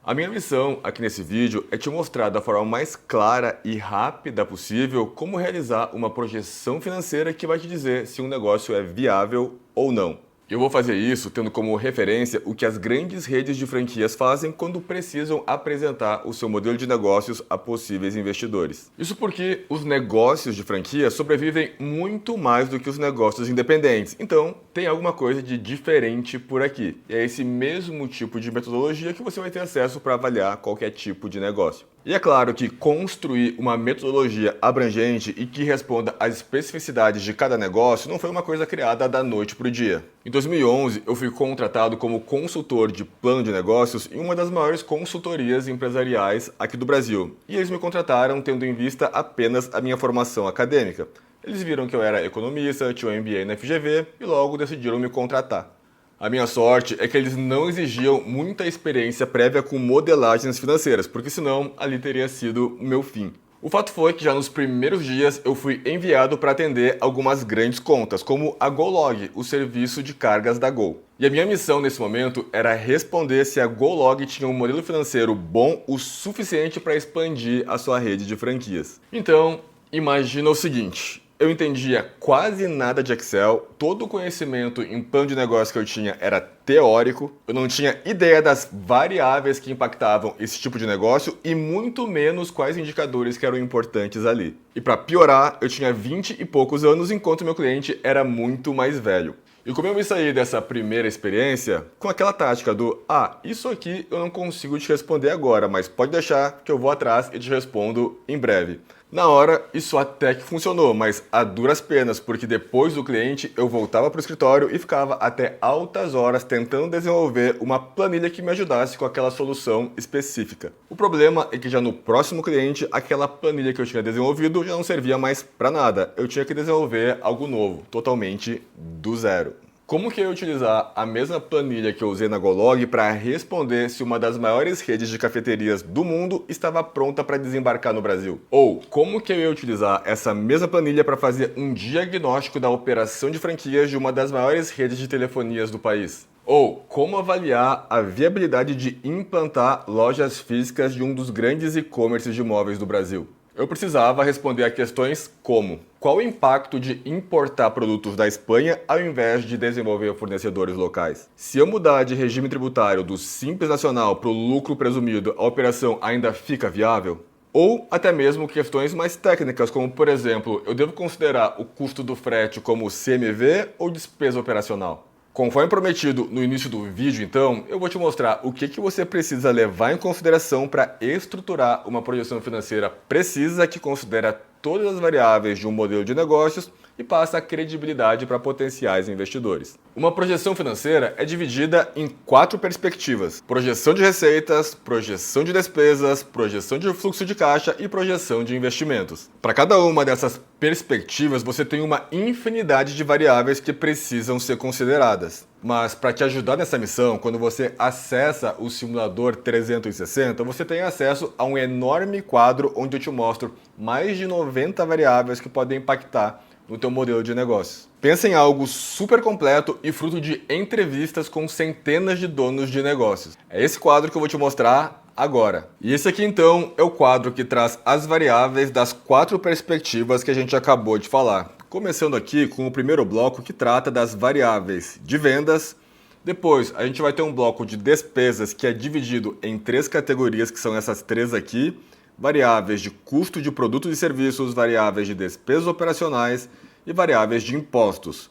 A minha missão aqui nesse vídeo é te mostrar da forma mais clara e rápida possível como realizar uma projeção financeira que vai te dizer se um negócio é viável ou não. Eu vou fazer isso tendo como referência o que as grandes redes de franquias fazem quando precisam apresentar o seu modelo de negócios a possíveis investidores. Isso porque os negócios de franquia sobrevivem muito mais do que os negócios independentes. Então, tem alguma coisa de diferente por aqui. E é esse mesmo tipo de metodologia que você vai ter acesso para avaliar qualquer tipo de negócio. E é claro que construir uma metodologia abrangente e que responda às especificidades de cada negócio não foi uma coisa criada da noite para o dia. Em 2011, eu fui contratado como consultor de plano de negócios em uma das maiores consultorias empresariais aqui do Brasil. E eles me contrataram tendo em vista apenas a minha formação acadêmica. Eles viram que eu era economista, tinha um MBA na FGV e logo decidiram me contratar. A minha sorte é que eles não exigiam muita experiência prévia com modelagens financeiras, porque senão ali teria sido o meu fim. O fato foi que já nos primeiros dias eu fui enviado para atender algumas grandes contas, como a GoLog, o serviço de cargas da Gol. E a minha missão nesse momento era responder se a GoLog tinha um modelo financeiro bom o suficiente para expandir a sua rede de franquias. Então, imagina o seguinte: eu entendia quase nada de Excel, todo o conhecimento em plano de negócio que eu tinha era teórico, eu não tinha ideia das variáveis que impactavam esse tipo de negócio e muito menos quais indicadores que eram importantes ali. E para piorar, eu tinha 20 e poucos anos enquanto meu cliente era muito mais velho. E como eu me saí dessa primeira experiência com aquela tática do isso aqui eu não consigo te responder agora, mas pode deixar que eu vou atrás e te respondo em breve. Na hora, isso até que funcionou, mas a duras penas, porque depois do cliente eu voltava para o escritório e ficava até altas horas tentando desenvolver uma planilha que me ajudasse com aquela solução específica. O problema é que já no próximo cliente, aquela planilha que eu tinha desenvolvido já não servia mais para nada. Eu tinha que desenvolver algo novo, totalmente do zero. Como que eu ia utilizar a mesma planilha que eu usei na GoLog para responder se uma das maiores redes de cafeterias do mundo estava pronta para desembarcar no Brasil? Ou como que eu ia utilizar essa mesma planilha para fazer um diagnóstico da operação de franquias de uma das maiores redes de telefonias do país? Ou como avaliar a viabilidade de implantar lojas físicas de um dos grandes e-commerces de móveis do Brasil? Eu precisava responder a questões como: qual o impacto de importar produtos da Espanha ao invés de desenvolver fornecedores locais? Se eu mudar de regime tributário do Simples Nacional para o lucro presumido, a operação ainda fica viável? Ou até mesmo questões mais técnicas, como por exemplo, eu devo considerar o custo do frete como CMV ou despesa operacional? Conforme prometido no início do vídeo, então, eu vou te mostrar o que você precisa levar em consideração para estruturar uma projeção financeira precisa que considera todas as variáveis de um modelo de negócios e passa a credibilidade para potenciais investidores. Uma projeção financeira é dividida em 4 perspectivas: projeção de receitas, projeção de despesas, projeção de fluxo de caixa e projeção de investimentos. Para cada uma dessas perspectivas, você tem uma infinidade de variáveis que precisam ser consideradas. Mas para te ajudar nessa missão, quando você acessa o simulador 360, você tem acesso a um enorme quadro onde eu te mostro mais de 90 variáveis que podem impactar no teu modelo de negócios. Pensa em algo super completo e fruto de entrevistas com centenas de donos de negócios. É esse quadro que eu vou te mostrar agora. E esse aqui então é o quadro que traz as variáveis das 4 perspectivas que a gente acabou de falar. Começando aqui com o primeiro bloco que trata das variáveis de vendas. Depois a gente vai ter um bloco de despesas que é dividido em 3 categorias, que são essas 3 aqui: variáveis de custo de produtos e serviços, variáveis de despesas operacionais e variáveis de impostos.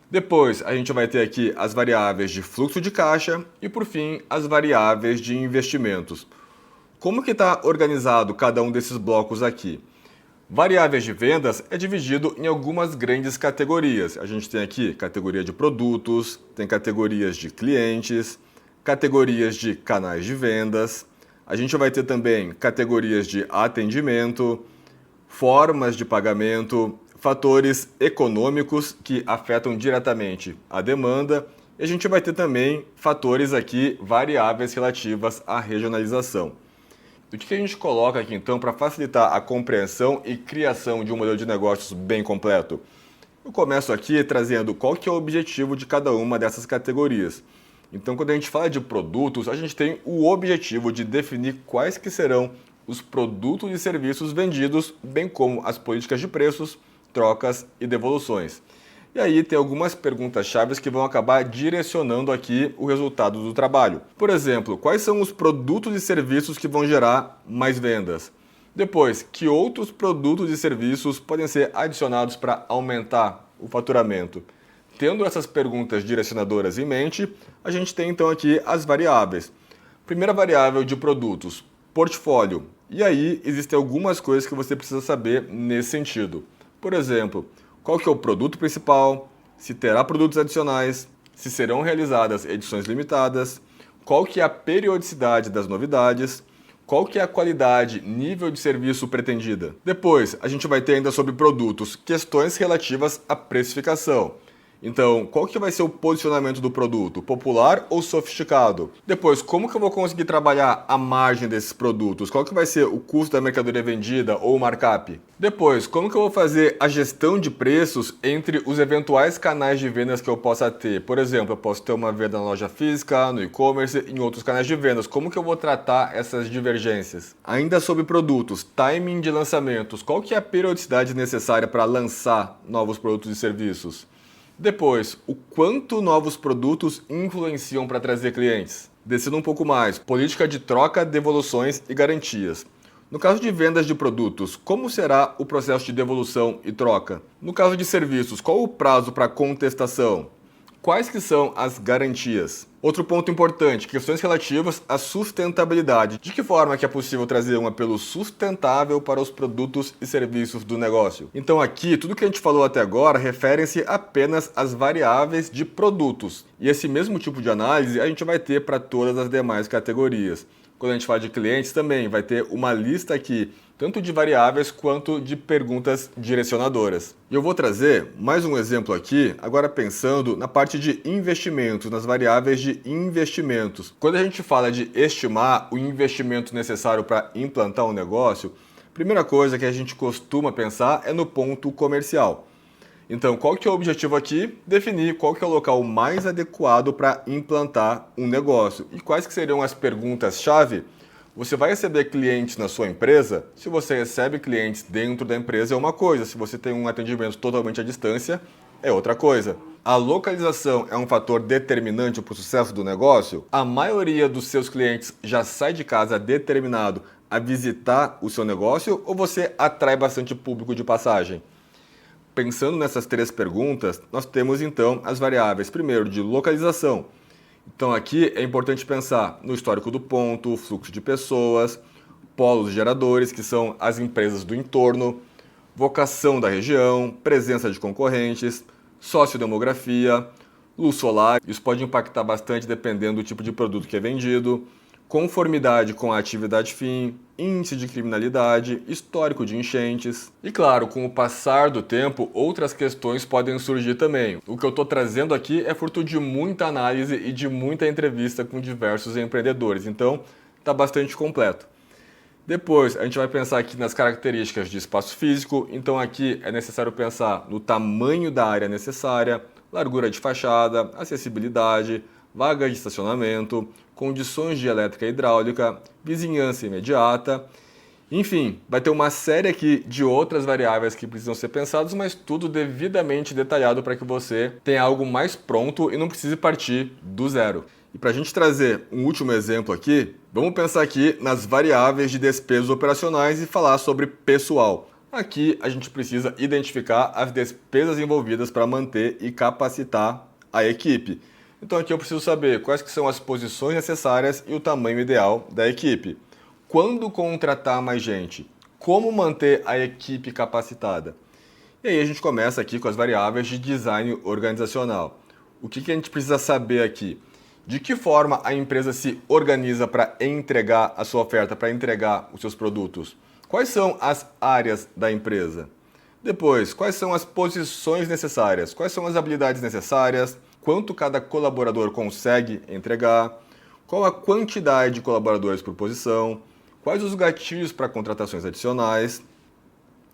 Depois a gente vai ter aqui as variáveis de fluxo de caixa e, por fim, as variáveis de investimentos. Como que está organizado cada um desses blocos aqui? Variáveis de vendas é dividido em algumas grandes categorias. A gente tem aqui categoria de produtos, tem categorias de clientes, categorias de canais de vendas. A gente vai ter também categorias de atendimento, formas de pagamento, fatores econômicos que afetam diretamente a demanda. E a gente vai ter também fatores aqui, variáveis relativas à regionalização. O que a gente coloca aqui então para facilitar a compreensão e criação de um modelo de negócios bem completo? Eu começo aqui trazendo qual que é o objetivo de cada uma dessas categorias. Então, quando a gente fala de produtos, a gente tem o objetivo de definir quais que serão os produtos e serviços vendidos, bem como as políticas de preços, trocas e devoluções. E aí tem algumas perguntas-chave que vão acabar direcionando aqui o resultado do trabalho. Por exemplo, quais são os produtos e serviços que vão gerar mais vendas? Depois, que outros produtos e serviços podem ser adicionados para aumentar o faturamento? Tendo essas perguntas direcionadoras em mente, a gente tem então aqui as variáveis. Primeira variável de produtos, portfólio. E aí existem algumas coisas que você precisa saber nesse sentido. Por exemplo, qual que é o produto principal, se terá produtos adicionais, se serão realizadas edições limitadas, qual que é a periodicidade das novidades, qual que é a qualidade, nível de serviço pretendida. Depois, a gente vai ter ainda sobre produtos, questões relativas à precificação. Então, qual que vai ser o posicionamento do produto? Popular ou sofisticado? Depois, como que eu vou conseguir trabalhar a margem desses produtos? Qual que vai ser o custo da mercadoria vendida ou o markup? Depois, como que eu vou fazer a gestão de preços entre os eventuais canais de vendas que eu possa ter? Por exemplo, eu posso ter uma venda na loja física, no e-commerce, em outros canais de vendas. Como que eu vou tratar essas divergências? Ainda sobre produtos, timing de lançamentos. Qual que é a periodicidade necessária para lançar novos produtos e serviços? Depois, o quanto novos produtos influenciam para trazer clientes. Descendo um pouco mais, política de troca, devoluções e garantias. No caso de vendas de produtos, como será o processo de devolução e troca? No caso de serviços, qual o prazo para contestação? Quais que são as garantias? Outro ponto importante, questões relativas à sustentabilidade. De que forma que é possível trazer um apelo sustentável para os produtos e serviços do negócio? Então aqui, tudo que a gente falou até agora refere-se apenas às variáveis de produtos. E esse mesmo tipo de análise a gente vai ter para todas as demais categorias. Quando a gente fala de clientes também, vai ter uma lista aqui, tanto de variáveis quanto de perguntas direcionadoras. E eu vou trazer mais um exemplo aqui, agora pensando na parte de investimentos, nas variáveis de investimentos. Quando a gente fala de estimar o investimento necessário para implantar um negócio, a primeira coisa que a gente costuma pensar é no ponto comercial. Então, qual que é o objetivo aqui? Definir qual que é o local mais adequado para implantar um negócio. E quais que seriam as perguntas-chave? Você vai receber clientes na sua empresa? Se você recebe clientes dentro da empresa é uma coisa, se você tem um atendimento totalmente à distância, é outra coisa. A localização é um fator determinante para o sucesso do negócio? A maioria dos seus clientes já sai de casa determinado a visitar o seu negócio ou você atrai bastante público de passagem? Pensando nessas três perguntas, nós temos então as variáveis, primeiro, de localização. Então aqui é importante pensar no histórico do ponto, fluxo de pessoas, polos geradores, que são as empresas do entorno, vocação da região, presença de concorrentes, sociodemografia, luz solar, isso pode impactar bastante dependendo do tipo de produto que é vendido, conformidade com a atividade fim, índice de criminalidade, histórico de enchentes. E claro, com o passar do tempo, outras questões podem surgir também. O que eu estou trazendo aqui é fruto de muita análise e de muita entrevista com diversos empreendedores, então está bastante completo. Depois, a gente vai pensar aqui nas características de espaço físico, então aqui é necessário pensar no tamanho da área necessária, largura de fachada, acessibilidade, vaga de estacionamento, condições de elétrica e hidráulica, vizinhança imediata. Enfim, vai ter uma série aqui de outras variáveis que precisam ser pensadas, mas tudo devidamente detalhado para que você tenha algo mais pronto e não precise partir do zero. E para a gente trazer um último exemplo aqui, vamos pensar aqui nas variáveis de despesas operacionais e falar sobre pessoal. Aqui a gente precisa identificar as despesas envolvidas para manter e capacitar a equipe. Então aqui eu preciso saber quais que são as posições necessárias e o tamanho ideal da equipe. Quando contratar mais gente? Como manter a equipe capacitada? E aí a gente começa aqui com as variáveis de design organizacional. O que a gente precisa saber aqui? De que forma a empresa se organiza para entregar a sua oferta, para entregar os seus produtos? Quais são as áreas da empresa? Depois, quais são as posições necessárias? Quais são as habilidades necessárias? Quanto cada colaborador consegue entregar? Qual a quantidade de colaboradores por posição? Quais os gatilhos para contratações adicionais?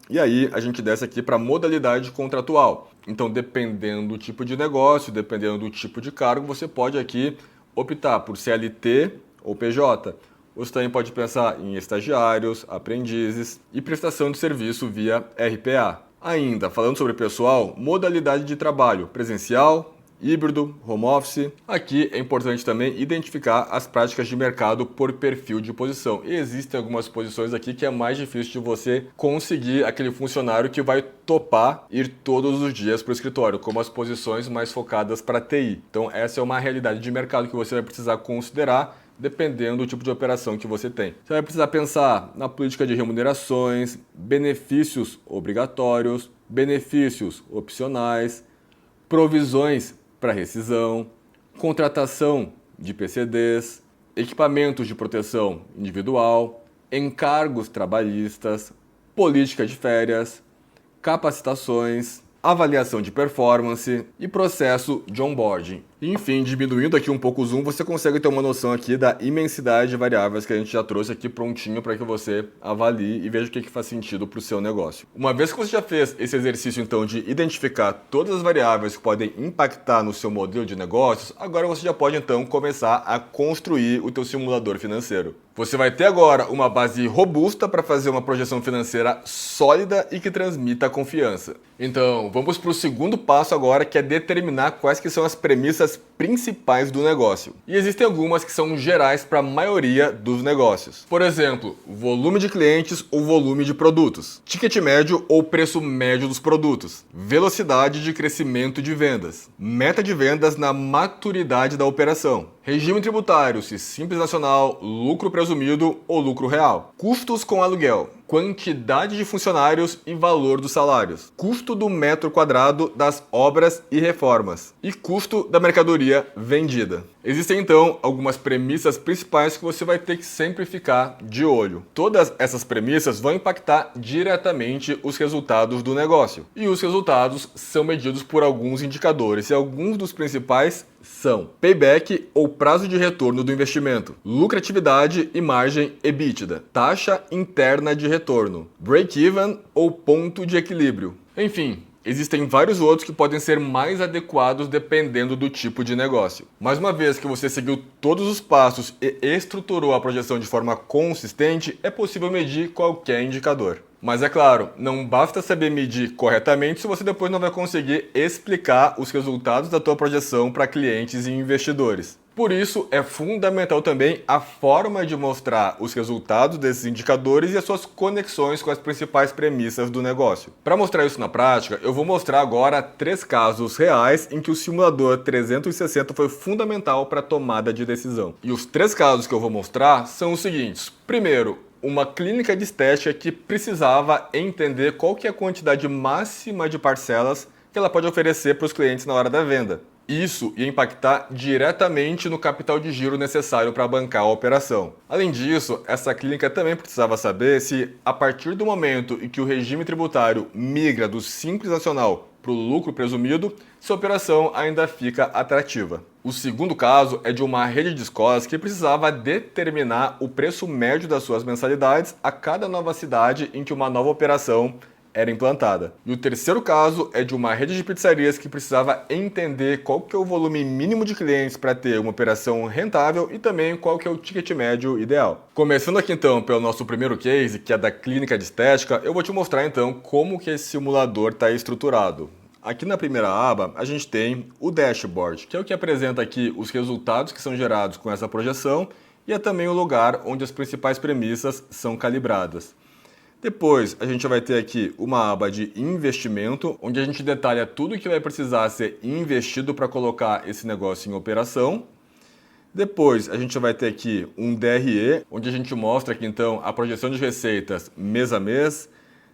E aí a gente desce aqui para a modalidade contratual. Então, dependendo do tipo de negócio, dependendo do tipo de cargo, você pode aqui optar por CLT ou PJ. Você também pode pensar em estagiários, aprendizes e prestação de serviço via RPA. Ainda, falando sobre pessoal, modalidade de trabalho, presencial, híbrido, home office. Aqui é importante também identificar as práticas de mercado por perfil de posição. E existem algumas posições aqui que é mais difícil de você conseguir aquele funcionário que vai topar ir todos os dias para o escritório, como as posições mais focadas para TI. Então essa é uma realidade de mercado que você vai precisar considerar dependendo do tipo de operação que você tem. Você vai precisar pensar na política de remunerações, benefícios obrigatórios, benefícios opcionais, provisões para rescisão, contratação de PCDs, equipamentos de proteção individual, encargos trabalhistas, política de férias, capacitações, avaliação de performance e processo de onboarding. Enfim, diminuindo aqui um pouco o zoom, você consegue ter uma noção aqui da imensidade de variáveis que a gente já trouxe aqui prontinho para que você avalie e veja o que faz sentido para o seu negócio. Uma vez que você já fez esse exercício então de identificar todas as variáveis que podem impactar no seu modelo de negócios, agora você já pode então começar a construir o teu simulador financeiro. Você vai ter agora uma base robusta para fazer uma projeção financeira sólida e que transmita confiança. Então, vamos para o segundo passo agora, que é determinar quais que são as premissas principais do negócio. E existem algumas que são gerais para a maioria dos negócios. Por exemplo, volume de clientes ou volume de produtos, ticket médio ou preço médio dos produtos, velocidade de crescimento de vendas, meta de vendas na maturidade da operação, regime tributário, se simples nacional, lucro presumido ou lucro real, custos com aluguel, quantidade de funcionários e valor dos salários, custo do metro quadrado das obras e reformas e custo da mercadoria vendida. Existem então algumas premissas principais que você vai ter que sempre ficar de olho. Todas essas premissas vão impactar diretamente os resultados do negócio. E os resultados são medidos por alguns indicadores, e alguns dos principais são payback ou prazo de retorno do investimento, lucratividade e margem EBITDA, taxa interna de retorno, break-even ou ponto de equilíbrio. Enfim, existem vários outros que podem ser mais adequados dependendo do tipo de negócio. Mas uma vez que você seguiu todos os passos e estruturou a projeção de forma consistente, é possível medir qualquer indicador. Mas é claro, não basta saber medir corretamente se você depois não vai conseguir explicar os resultados da tua projeção para clientes e investidores. Por isso, é fundamental também a forma de mostrar os resultados desses indicadores e as suas conexões com as principais premissas do negócio. Para mostrar isso na prática, eu vou mostrar agora 3 casos reais em que o simulador 360 foi fundamental para a tomada de decisão. E os 3 casos que eu vou mostrar são os seguintes. Primeiro, uma clínica de estética que precisava entender qual que é a quantidade máxima de parcelas que ela pode oferecer para os clientes na hora da venda. Isso ia impactar diretamente no capital de giro necessário para bancar a operação. Além disso, essa clínica também precisava saber se, a partir do momento em que o regime tributário migra do Simples Nacional para o lucro presumido, se a operação ainda fica atrativa. O segundo caso é de uma rede de escolas que precisava determinar o preço médio das suas mensalidades a cada nova cidade em que uma nova operação era implantada. E o terceiro caso é de uma rede de pizzarias que precisava entender qual que é o volume mínimo de clientes para ter uma operação rentável e também qual que é o ticket médio ideal. Começando aqui então pelo nosso primeiro case, que é da clínica de estética, eu vou te mostrar então como que esse simulador está estruturado. Aqui na primeira aba, a gente tem o dashboard, que é o que apresenta aqui os resultados que são gerados com essa projeção e é também o lugar onde as principais premissas são calibradas. Depois, a gente vai ter aqui uma aba de investimento, onde a gente detalha tudo que vai precisar ser investido para colocar esse negócio em operação. Depois, a gente vai ter aqui um DRE, onde a gente mostra aqui então a projeção de receitas mês a mês.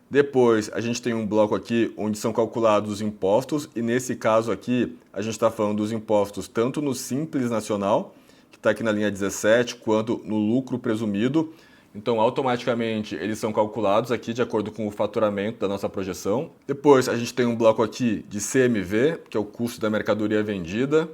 Depois, a gente tem um bloco aqui onde são calculados os impostos, e nesse caso aqui, a gente está falando dos impostos tanto no Simples Nacional, que está aqui na linha 17, quanto no lucro presumido. Então, automaticamente, eles são calculados aqui de acordo com o faturamento da nossa projeção. Depois, a gente tem um bloco aqui de CMV, que é o custo da mercadoria vendida.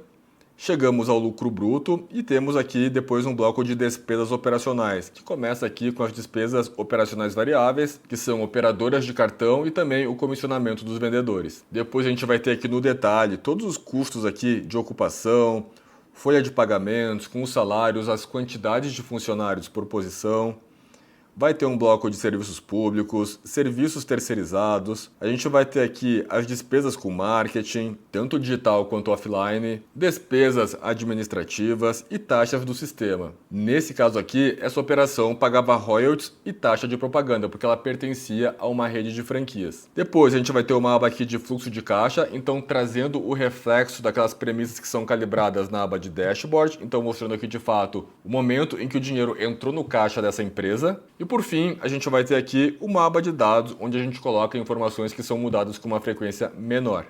Chegamos ao lucro bruto e temos aqui depois um bloco de despesas operacionais, que começa aqui com as despesas operacionais variáveis, que são operadoras de cartão e também o comissionamento dos vendedores. Depois a gente vai ter aqui no detalhe todos os custos aqui de ocupação, folha de pagamentos, com os salários, as quantidades de funcionários por posição. Vai ter um bloco de serviços públicos, serviços terceirizados. A gente vai ter aqui as despesas com marketing, tanto digital quanto offline, despesas administrativas e taxas do sistema. Nesse caso aqui, essa operação pagava royalties e taxa de propaganda, porque ela pertencia a uma rede de franquias. Depois a gente vai ter uma aba aqui de fluxo de caixa, então trazendo o reflexo daquelas premissas que são calibradas na aba de dashboard, então mostrando aqui de fato o momento em que o dinheiro entrou no caixa dessa empresa. E por fim, a gente vai ter aqui uma aba de dados, onde a gente coloca informações que são mudadas com uma frequência menor.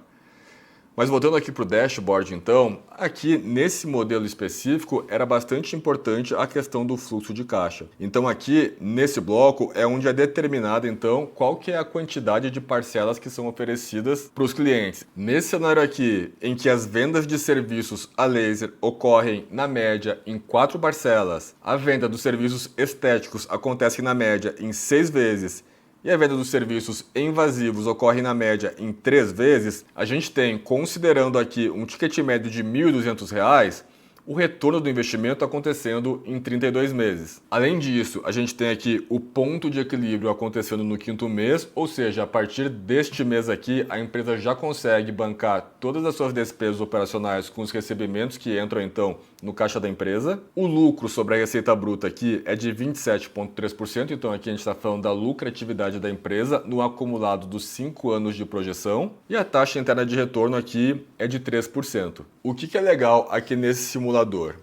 Mas voltando aqui para o dashboard então, aqui nesse modelo específico era bastante importante a questão do fluxo de caixa. Então aqui nesse bloco é onde é determinada então qual que é a quantidade de parcelas que são oferecidas para os clientes. Nesse cenário aqui, em que as vendas de serviços a laser ocorrem na média em 4 parcelas, a venda dos serviços estéticos acontece na média em 6 vezes, e a venda dos serviços invasivos ocorre na média em 3 vezes, a gente tem, considerando aqui um ticket médio de R$ 1.200, o retorno do investimento acontecendo em 32 meses. Além disso, a gente tem aqui o ponto de equilíbrio acontecendo no 5º mês, ou seja, a partir deste mês aqui, a empresa já consegue bancar todas as suas despesas operacionais com os recebimentos que entram então no caixa da empresa. O lucro sobre a receita bruta aqui é de 27,3%, então aqui a gente está falando da lucratividade da empresa no acumulado dos 5 anos de projeção. E a taxa interna de retorno aqui é de 3%. O que é legal aqui nesse simulador?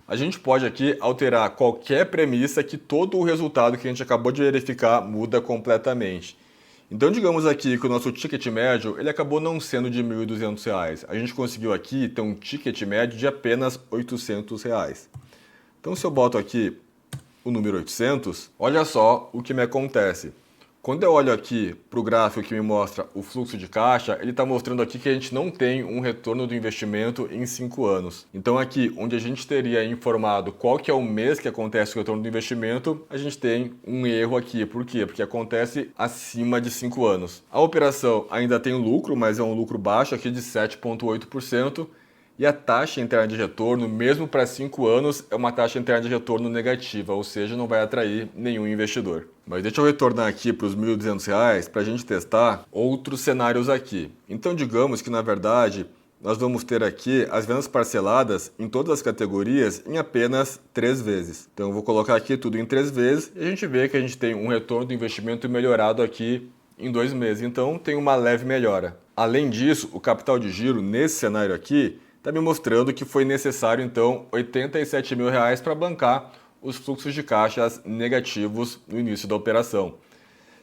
A gente pode aqui alterar qualquer premissa que todo o resultado que a gente acabou de verificar muda completamente. Então digamos aqui que o nosso ticket médio ele acabou não sendo de R$ 1.200. A gente conseguiu aqui ter um ticket médio de apenas R$ 800. Então se eu boto aqui o número 800, olha só o que me acontece. Quando eu olho aqui para o gráfico que me mostra o fluxo de caixa, ele está mostrando aqui que a gente não tem um retorno do investimento em 5 anos. Então aqui, onde a gente teria informado qual que é o mês que acontece o retorno do investimento, a gente tem um erro aqui. Por quê? Porque acontece acima de 5 anos. A operação ainda tem lucro, mas é um lucro baixo aqui de 7,8%. E a taxa interna de retorno, mesmo para 5 anos, é uma taxa interna de retorno negativa, ou seja, não vai atrair nenhum investidor. Mas deixa eu retornar aqui para os R$ 1.200 para a gente testar outros cenários aqui. Então digamos que na verdade nós vamos ter aqui as vendas parceladas em todas as categorias em apenas 3 vezes. Então eu vou colocar aqui tudo em 3 vezes e a gente vê que a gente tem um retorno do investimento melhorado aqui em 2 meses. Então tem uma leve melhora. Além disso, o capital de giro nesse cenário aqui está me mostrando que foi necessário, então, R$ 87 mil para bancar os fluxos de caixas negativos no início da operação.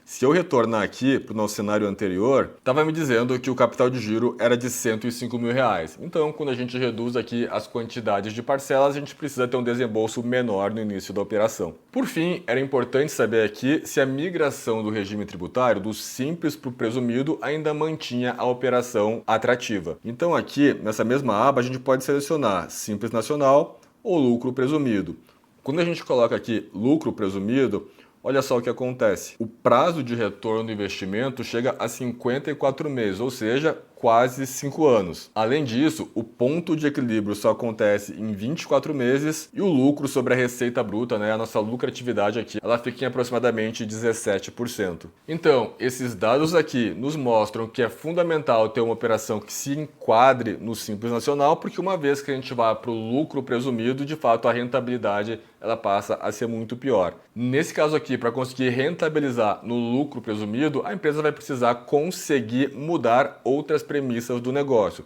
Se eu retornar aqui para o nosso cenário anterior, estava me dizendo que o capital de giro era de R$ 105 mil. Então, quando a gente reduz aqui as quantidades de parcelas, a gente precisa ter um desembolso menor no início da operação. Por fim, era importante saber aqui se a migração do regime tributário do simples para o presumido ainda mantinha a operação atrativa. Então aqui, nessa mesma aba, a gente pode selecionar Simples Nacional ou Lucro Presumido. Quando a gente coloca aqui Lucro Presumido, olha só o que acontece. O prazo de retorno do investimento chega a 54 meses, ou seja, quase 5 anos. Além disso, o ponto de equilíbrio só acontece em 24 meses e o lucro sobre a receita bruta, a nossa lucratividade aqui, ela fica em aproximadamente 17%. Então, esses dados aqui nos mostram que é fundamental ter uma operação que se enquadre no Simples Nacional, porque uma vez que a gente vai para o lucro presumido, de fato a rentabilidade ela passa a ser muito pior. Nesse caso aqui, para conseguir rentabilizar no lucro presumido, a empresa vai precisar conseguir mudar outras premissas do negócio.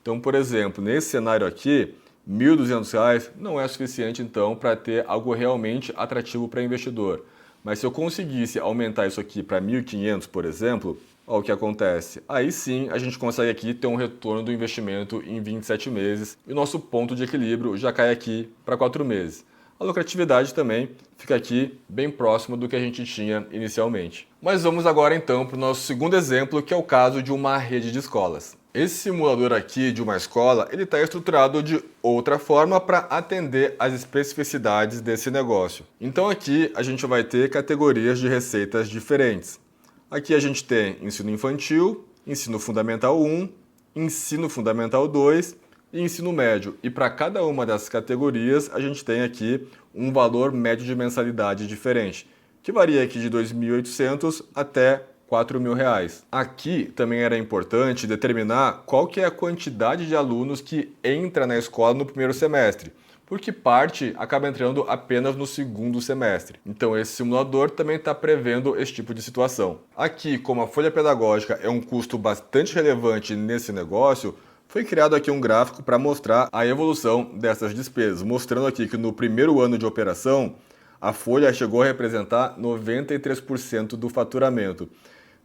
Então, por exemplo, nesse cenário aqui, R$ 1.200 não é suficiente então para ter algo realmente atrativo para investidor. Mas se eu conseguisse aumentar isso aqui para 1.500, por exemplo, olha o que acontece. Aí sim a gente consegue aqui ter um retorno do investimento em 27 meses e o nosso ponto de equilíbrio já cai aqui para 4 meses. A lucratividade também fica aqui bem próxima do que a gente tinha inicialmente. Mas vamos agora então para o nosso segundo exemplo, que é o caso de uma rede de escolas. Esse simulador aqui de uma escola, ele está estruturado de outra forma para atender às especificidades desse negócio. Então aqui a gente vai ter categorias de receitas diferentes. Aqui a gente tem ensino infantil, ensino fundamental 1, ensino fundamental 2, e ensino médio. E para cada uma dessas categorias, a gente tem aqui um valor médio de mensalidade diferente, que varia aqui de R$ 2.800 até R$ 4.000. Aqui também era importante determinar qual que é a quantidade de alunos que entra na escola no primeiro semestre, porque parte acaba entrando apenas no segundo semestre. Então esse simulador também está prevendo esse tipo de situação. Aqui, como a folha pedagógica é um custo bastante relevante nesse negócio, foi criado aqui um gráfico para mostrar a evolução dessas despesas, mostrando aqui que no primeiro ano de operação, a folha chegou a representar 93% do faturamento.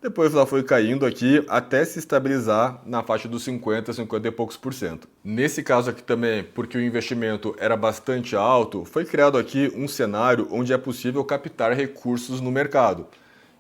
Depois ela foi caindo aqui até se estabilizar na faixa dos 50 e poucos por cento. Nesse caso aqui também, porque o investimento era bastante alto, foi criado aqui um cenário onde é possível captar recursos no mercado.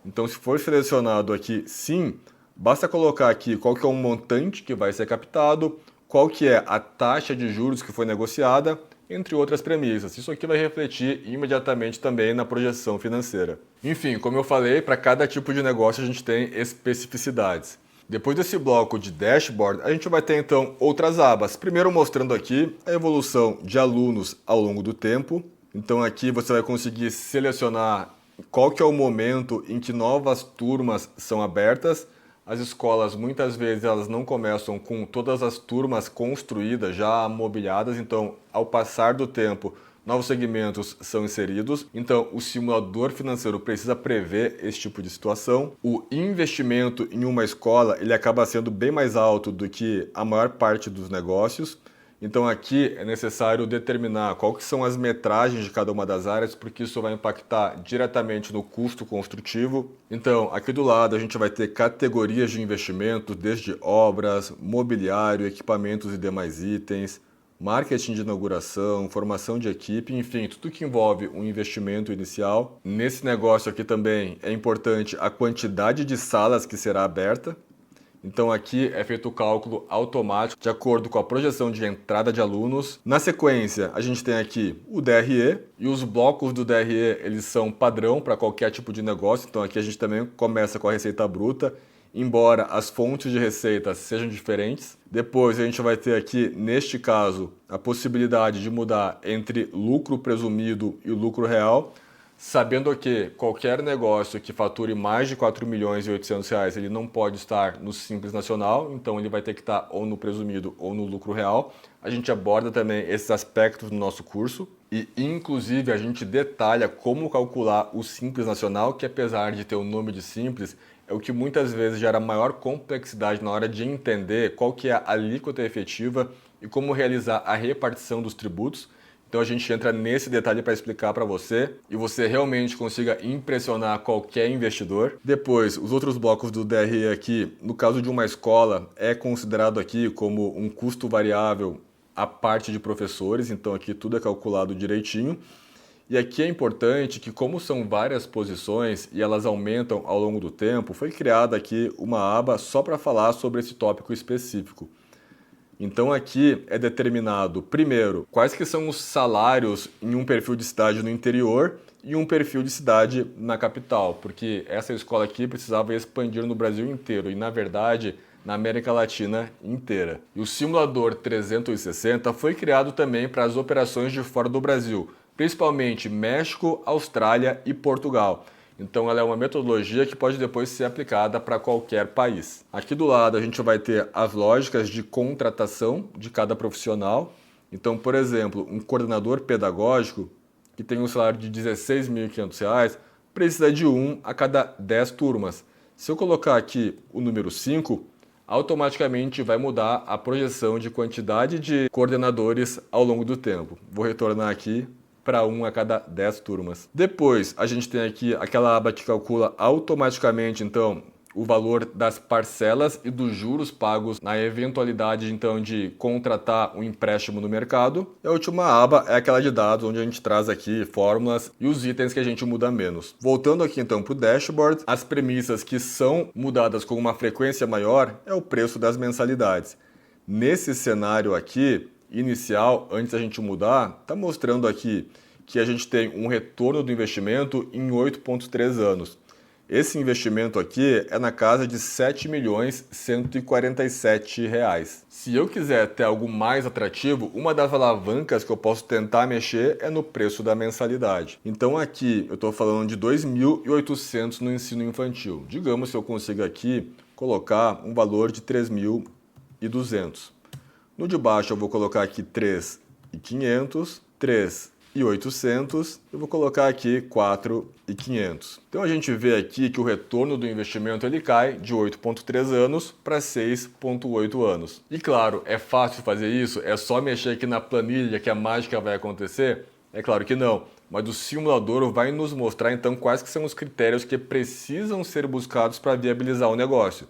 Então, se for selecionado aqui sim, basta colocar aqui qual que é o montante que vai ser captado, qual que é a taxa de juros que foi negociada, entre outras premissas. Isso aqui vai refletir imediatamente também na projeção financeira. Enfim, como eu falei, para cada tipo de negócio a gente tem especificidades. Depois desse bloco de dashboard, a gente vai ter então outras abas. Primeiro mostrando aqui a evolução de alunos ao longo do tempo. Então aqui você vai conseguir selecionar qual que é o momento em que novas turmas são abertas. As escolas, muitas vezes, elas não começam com todas as turmas construídas, já mobiliadas, então, ao passar do tempo, novos segmentos são inseridos. Então, o simulador financeiro precisa prever esse tipo de situação. O investimento em uma escola, ele acaba sendo bem mais alto do que a maior parte dos negócios. Então aqui é necessário determinar qual que são as metragens de cada uma das áreas, porque isso vai impactar diretamente no custo construtivo. Então aqui do lado a gente vai ter categorias de investimento, desde obras, mobiliário, equipamentos e demais itens, marketing de inauguração, formação de equipe, enfim, tudo que envolve um investimento inicial. Nesse negócio aqui também é importante a quantidade de salas que será aberta. Então aqui é feito o cálculo automático de acordo com a projeção de entrada de alunos. Na sequência, a gente tem aqui o DRE e os blocos do DRE, eles são padrão para qualquer tipo de negócio. Então aqui a gente também começa com a receita bruta, embora as fontes de receita sejam diferentes. Depois a gente vai ter aqui, neste caso, a possibilidade de mudar entre lucro presumido e lucro real, sabendo que qualquer negócio que fature mais de R$ 4.800.000, ele não pode estar no Simples Nacional, então ele vai ter que estar ou no presumido ou no lucro real. A gente aborda também esses aspectos no nosso curso e, inclusive, a gente detalha como calcular o Simples Nacional, que apesar de ter o nome de Simples, é o que muitas vezes gera maior complexidade na hora de entender qual que é a alíquota efetiva e como realizar a repartição dos tributos. Então a gente entra nesse detalhe para explicar para você e você realmente consiga impressionar qualquer investidor. Depois, os outros blocos do DRE aqui, no caso de uma escola, é considerado aqui como um custo variável a parte de professores, então aqui tudo é calculado direitinho. E aqui é importante que, como são várias posições e elas aumentam ao longo do tempo, foi criada aqui uma aba só para falar sobre esse tópico específico. Então aqui é determinado, primeiro, quais que são os salários em um perfil de cidade no interior e um perfil de cidade na capital, porque essa escola aqui precisava expandir no Brasil inteiro e, na verdade, na América Latina inteira. E o simulador 360 foi criado também para as operações de fora do Brasil, principalmente México, Austrália e Portugal. Então ela é uma metodologia que pode depois ser aplicada para qualquer país. Aqui do lado a gente vai ter as lógicas de contratação de cada profissional. Então, por exemplo, um coordenador pedagógico que tem um salário de R$ 16.500 precisa de 1 a cada 10 turmas. Se eu colocar aqui o número 5, automaticamente vai mudar a projeção de quantidade de coordenadores ao longo do tempo. Vou retornar aqui para 1 a cada 10 turmas. Depois, a gente tem aqui aquela aba que calcula automaticamente, então, o valor das parcelas e dos juros pagos na eventualidade, então, de contratar um empréstimo no mercado. E a última aba é aquela de dados, onde a gente traz aqui fórmulas e os itens que a gente muda menos. Voltando aqui, então, para o dashboard, as premissas que são mudadas com uma frequência maior é o preço das mensalidades. Nesse cenário aqui, inicial, antes da gente mudar, está mostrando aqui que a gente tem um retorno do investimento em 8,3 anos. Esse investimento aqui é na casa de R$ 7.147.000. Se eu quiser ter algo mais atrativo, uma das alavancas que eu posso tentar mexer é no preço da mensalidade. Então aqui eu estou falando de R$ 2.800 no ensino infantil. Digamos que eu consiga aqui colocar um valor de 3.200. No de baixo eu vou colocar aqui 3.500, 3.800, eu vou colocar aqui 4.500. Então a gente vê aqui que o retorno do investimento ele cai de 8,3 anos para 6,8 anos. E claro, é fácil fazer isso? É só mexer aqui na planilha que a mágica vai acontecer? É claro que não. Mas o simulador vai nos mostrar então quais que são os critérios que precisam ser buscados para viabilizar o negócio.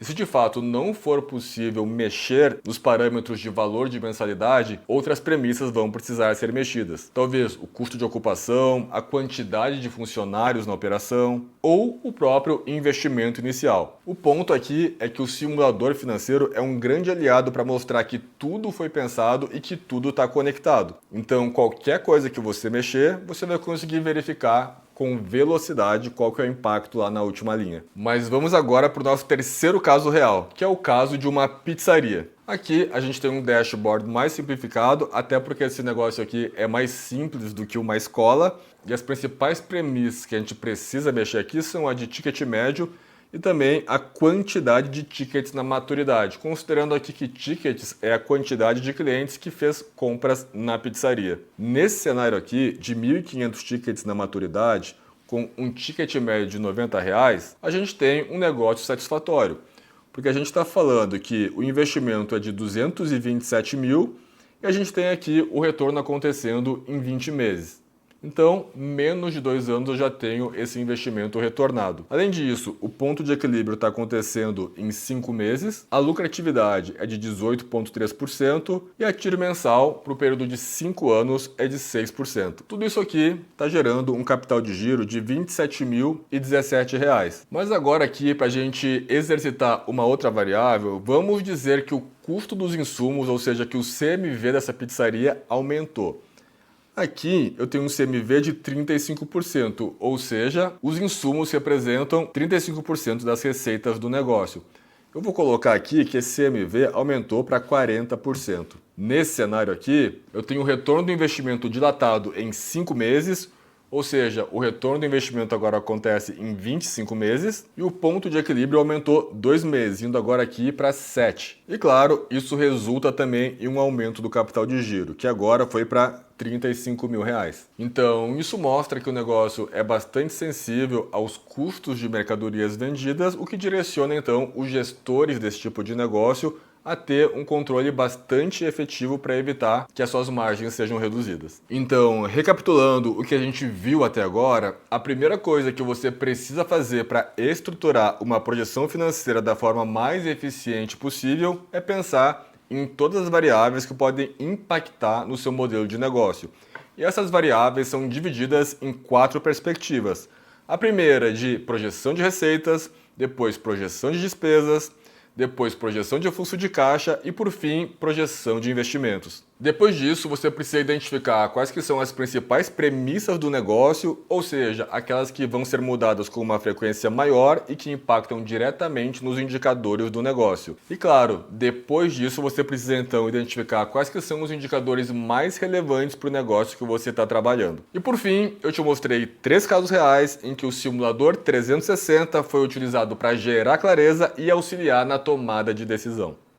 E se de fato não for possível mexer nos parâmetros de valor de mensalidade, outras premissas vão precisar ser mexidas. Talvez o custo de ocupação, a quantidade de funcionários na operação ou o próprio investimento inicial. O ponto aqui é que o simulador financeiro é um grande aliado para mostrar que tudo foi pensado e que tudo está conectado. Então qualquer coisa que você mexer, você vai conseguir verificar com velocidade qual que é o impacto lá na última linha. Mas vamos agora para o nosso terceiro caso real, que é o caso de uma pizzaria. Aqui a gente tem um dashboard mais simplificado, até porque esse negócio aqui é mais simples do que uma escola, e as principais premissas que a gente precisa mexer aqui são a de ticket médio e também a quantidade de tickets na maturidade, considerando aqui que tickets é a quantidade de clientes que fez compras na pizzaria. Nesse cenário aqui, de 1.500 tickets na maturidade, com um ticket médio de R$ 90, a gente tem um negócio satisfatório, porque a gente está falando que o investimento é de 227 mil e a gente tem aqui o retorno acontecendo em 20 meses. Então, menos de 2 anos eu já tenho esse investimento retornado. Além disso, o ponto de equilíbrio está acontecendo em 5 meses, a lucratividade é de 18,3% e a tiro mensal para o período de 5 anos é de 6%. Tudo isso aqui está gerando um capital de giro de R$ 27.017. Mas agora aqui, para a gente exercitar uma outra variável, vamos dizer que o custo dos insumos, ou seja, que o CMV dessa pizzaria aumentou. Aqui eu tenho um CMV de 35%, ou seja, os insumos representam 35% das receitas do negócio. Eu vou colocar aqui que esse CMV aumentou para 40%. Nesse cenário aqui, eu tenho um retorno do investimento dilatado em 5 meses, ou seja, o retorno do investimento agora acontece em 25 meses e o ponto de equilíbrio aumentou 2 meses, indo agora aqui para 7. E claro, isso resulta também em um aumento do capital de giro, que agora foi para R$ 35 mil. Então, isso mostra que o negócio é bastante sensível aos custos de mercadorias vendidas, o que direciona então os gestores desse tipo de negócio a ter um controle bastante efetivo para evitar que as suas margens sejam reduzidas. Então, recapitulando o que a gente viu até agora, a primeira coisa que você precisa fazer para estruturar uma projeção financeira da forma mais eficiente possível é pensar em todas as variáveis que podem impactar no seu modelo de negócio. E essas variáveis são divididas em 4 perspectivas. A primeira é de projeção de receitas, depois projeção de despesas, depois projeção de fluxo de caixa e, por fim, projeção de investimentos. Depois disso, você precisa identificar quais que são as principais premissas do negócio, ou seja, aquelas que vão ser mudadas com uma frequência maior e que impactam diretamente nos indicadores do negócio. E claro, depois disso, você precisa então identificar quais que são os indicadores mais relevantes para o negócio que você está trabalhando. E por fim, eu te mostrei 3 casos reais em que o simulador 360 foi utilizado para gerar clareza e auxiliar na tomada de decisão.